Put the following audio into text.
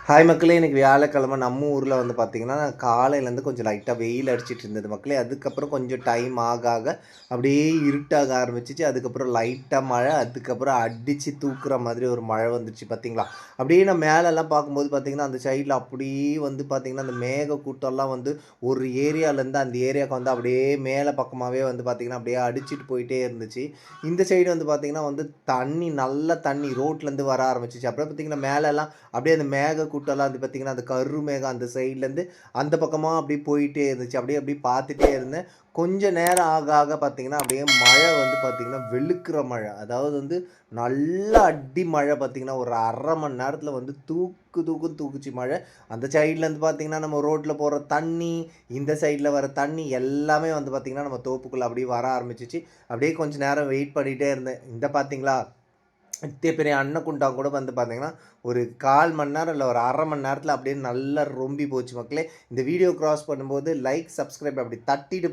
Hi மக்களே, இன்னைக்கு வியாழக்கிழமை நம்ம ஊரில் வந்து பார்த்திங்கன்னா காலையிலேருந்து கொஞ்சம் லைட்டாக வெயில் அடிச்சிட்டு இருந்தது மக்களே. அதுக்கப்புறம் கொஞ்சம் டைம் ஆக ஆக அப்படியே இருட்டாக ஆரம்பிச்சிச்சு. அதுக்கப்புறம் லைட்டாக மழை, அதுக்கப்புறம் அடித்து தூக்குற மாதிரி ஒரு மழை வந்துச்சு பார்த்தீங்களா. அப்படியே நான் மேலெல்லாம் பார்க்கும்போது பார்த்திங்கன்னா அந்த சைடில் அப்படியே வந்து பார்த்திங்கன்னா அந்த மேக கூட்டம்லாம் வந்து ஒரு ஏரியாவிலேருந்து அந்த ஏரியாவுக்கு வந்து அப்படியே மேலே பக்கமாகவே வந்து பார்த்திங்கன்னா அப்படியே அடிச்சிட்டு போயிட்டே இருந்துச்சு. இந்த சைடு வந்து பார்த்திங்கன்னா வந்து தண்ணி, நல்ல தண்ணி ரோட்லேருந்து வர ஆரம்பிச்சிச்சு. அப்புறம் பார்த்திங்கன்னா மேலெல்லாம் அப்படியே அந்த மேக கூட்டம்லாம் வந்து பார்த்திங்கன்னா அந்த கரு மேகம் அந்த சைட்லேருந்து அந்த பக்கமாக அப்படியே போயிட்டே இருந்துச்சு. அப்படியே அப்படியே பார்த்துட்டே இருந்தேன். கொஞ்சம் நேரம் ஆக ஆக பார்த்திங்கன்னா அப்படியே மழை வந்து பார்த்திங்கன்னா வெளுக்கிற மழை, அதாவது வந்து நல்லா அடி மழை பார்த்திங்கன்னா ஒரு 1/2 மணி நேரத்தில் வந்து தூக்குச்சு மழை. அந்த சைட்லேருந்து பார்த்திங்கன்னா நம்ம ரோட்டில் போகிற தண்ணி, இந்த சைடில் வர தண்ணி எல்லாமே வந்து பார்த்திங்கன்னா நம்ம தோப்புக்குள்ளே அப்படியே வர ஆரம்பிச்சிச்சு. அப்படியே கொஞ்சம் நேரம் வெயிட் பண்ணிகிட்டே இருந்தேன். இந்த பார்த்திங்களா இத்தனை பெரிய அன்னக்குண்டா கூட வந்து பார்த்தீங்கன்னா ஒரு 1/4 மணி நேரம் இல்லை ஒரு 1/2 மணி நேரத்தில் அப்படியே நல்லா ரொம்பி போச்சு மக்களே. இந்த வீடியோ கிராஸ் பண்ணும்போது லைக், சப்ஸ்கிரைப் அப்படி தட்டிட்டு